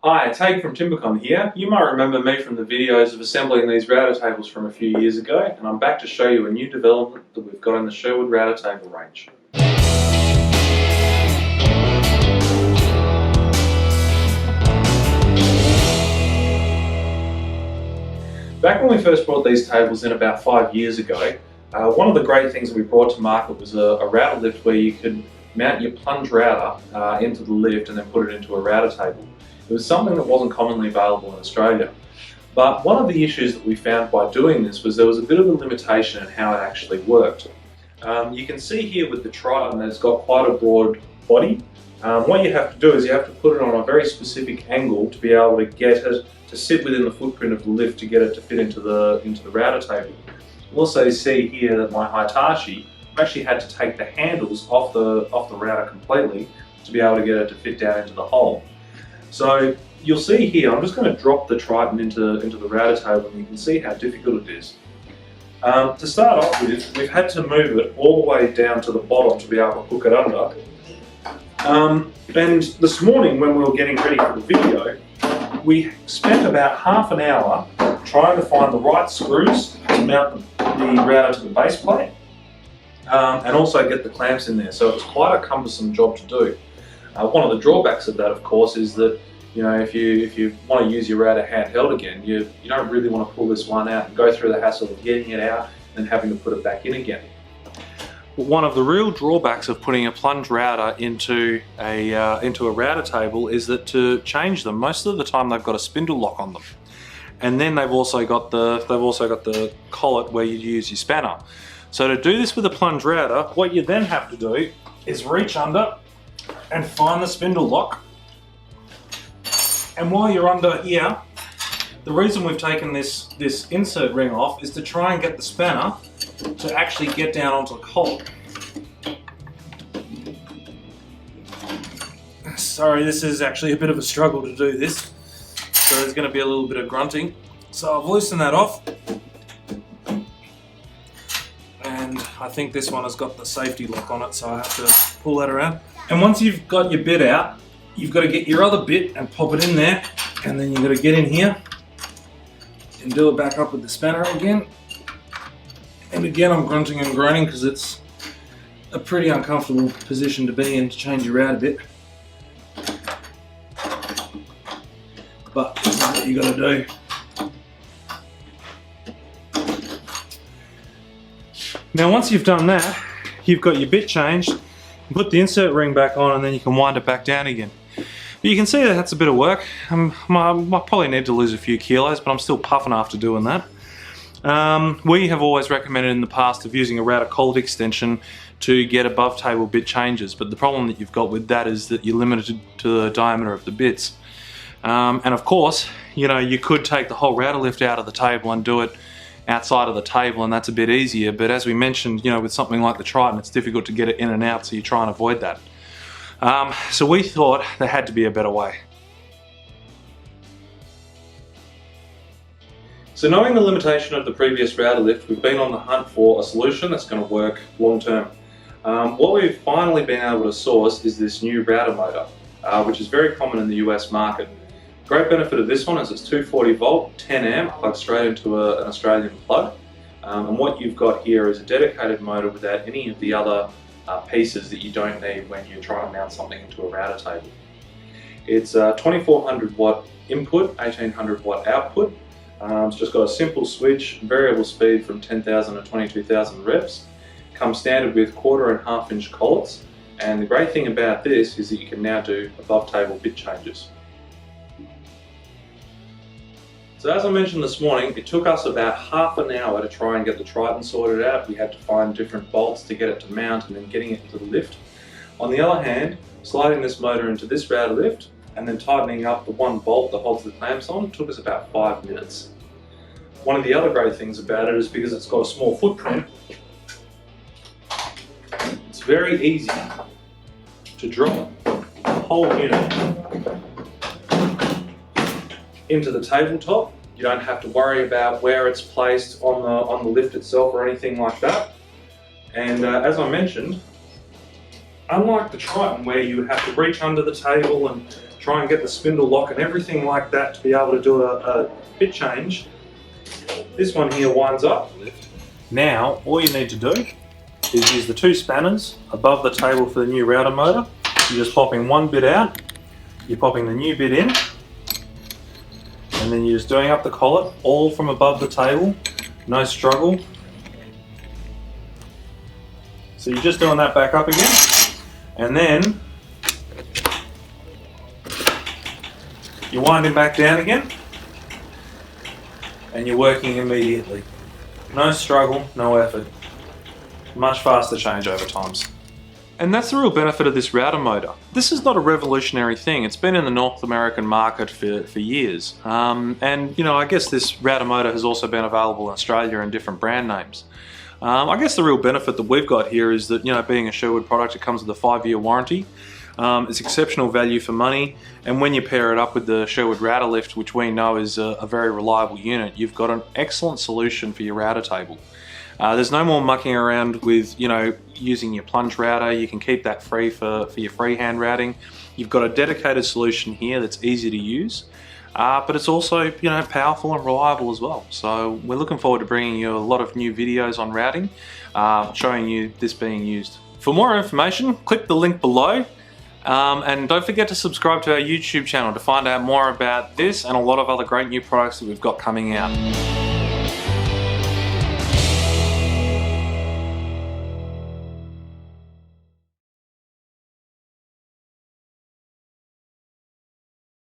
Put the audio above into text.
Hi, it's Haig from Timbecon here. You might remember me from the videos of assembling these router tables from a few years ago, and I'm back to show you a new development that we've got in the Sherwood router table range. Back when we first brought these tables in about 5 years ago, one of the great things that we brought to market was a router lift where you could mount your plunge router into the lift and then put it into a router table. It was something that wasn't commonly available in Australia. But one of the issues that we found by doing this was there was a bit of a limitation in how it actually worked. You can see here with the Triton that it's got quite a broad body. What you have to do is you have to put it on a very specific angle to be able to get it to sit within the footprint of the lift to get it to fit into the router table. You'll also see here that my Hitachi actually had to take the handles off the router completely to be able to get it to fit down into the hole. So you'll see here, I'm just going to drop the Triton into the router table and you can see how difficult it is. To start off with, we've had to move it all the way down to the bottom to be able to hook it under. And this morning when we were getting ready for the video, we spent about half an hour trying to find the right screws to mount the router to the base plate and also get the clamps in there. So it's quite a cumbersome job to do. One of the drawbacks of that, of course, is that if you want to use your router handheld again, you don't really want to pull this one out and go through the hassle of getting it out and having to put it back in again. One of the real drawbacks of putting a plunge router into a router table is that to change them, most of the time they've got a spindle lock on them, and then they've also got the collet where you use your spanner. So to do this with a plunge router, what you then have to do is reach under and find the spindle lock. And while you're under here, the reason we've taken this insert ring off is to try and get the spanner to actually get down onto the collet. Sorry, this is actually a bit of a struggle to do this, so there's going to be a little bit of grunting. So I've loosened that off, and I think this one has got the safety lock on it, so I have to pull that around. And once you've got your bit out, you've got to get your other bit and pop it in there, and then you've got to get in here and do it back up with the spanner again. And again, I'm grunting and groaning because it's a pretty uncomfortable position to be in to change your router bit. But this is what you got to do. Now once you've done that, you've got your bit changed, put the insert ring back on, and then you can wind it back down again. But you can see that that's a bit of work. I probably need to lose a few kilos, but I'm still puffing after doing that. We have always recommended in the past of using a router collet extension to get above table bit changes, but the problem that you've got with that is that you're limited to the diameter of the bits. And of course, you could take the whole router lift out of the table and do it outside of the table, and that's a bit easier, but as we mentioned, with something like the Triton, it's difficult to get it in and out, so you try and avoid that. So we thought there had to be a better way. So knowing the limitation of the previous router lift, we've been on the hunt for a solution that's going to work long term. What we've finally been able to source is this new router motor, which is very common in the US market. Great benefit of this one is it's 240 volt, 10 amp, plugged straight into an Australian plug. And what you've got here is a dedicated motor without any of the other pieces that you don't need when you're trying to mount something into a router table. It's a 2400 watt input, 1800 watt output. It's just got a simple switch, variable speed from 10,000 to 22,000 revs. Comes standard with 1/4 and 1/2 inch collets. And the great thing about this is that you can now do above table bit changes. So as I mentioned this morning, it took us about half an hour to try and get the Triton sorted out. We had to find different bolts to get it to mount and then getting it into the lift. On the other hand, sliding this motor into this router lift and then tightening up the one bolt that holds the clamps on took us about 5 minutes. One of the other great things about it is because it's got a small footprint, it's very easy to drop the whole unit into the tabletop. You don't have to worry about where it's placed on the lift itself or anything like that. And as I mentioned, unlike the Triton where you would have to reach under the table and try and get the spindle lock and everything like that to be able to do a bit change, this one here winds up. Now all you need to do is use the 2 spanners above the table for the new router motor. You're just popping one bit out, you're popping the new bit in, and then you're just doing up the collet, all from above the table, no struggle. So you're just doing that back up again, and then you're winding back down again, and you're working immediately. No struggle, no effort. Much faster changeover times. And that's the real benefit of this router motor. This is not a revolutionary thing. It's been in the North American market for years. And you know, I guess this router motor has also been available in Australia in different brand names. I guess the real benefit that we've got here is that, you know, being a Sherwood product, it comes with a 5-year warranty. It's exceptional value for money, and when you pair it up with the Sherwood router lift, which we know is a very reliable unit, you've got an excellent solution for your router table. There's no more mucking around with, you know, using your plunge router. You can keep that free for your freehand routing. You've got a dedicated solution here that's easy to use, but it's also, you know, powerful and reliable as well. So we're looking forward to bringing you a lot of new videos on routing, showing you this being used. For more information, click the link below. And don't forget to subscribe to our YouTube channel to find out more about this and a lot of other great new products that we've got coming out.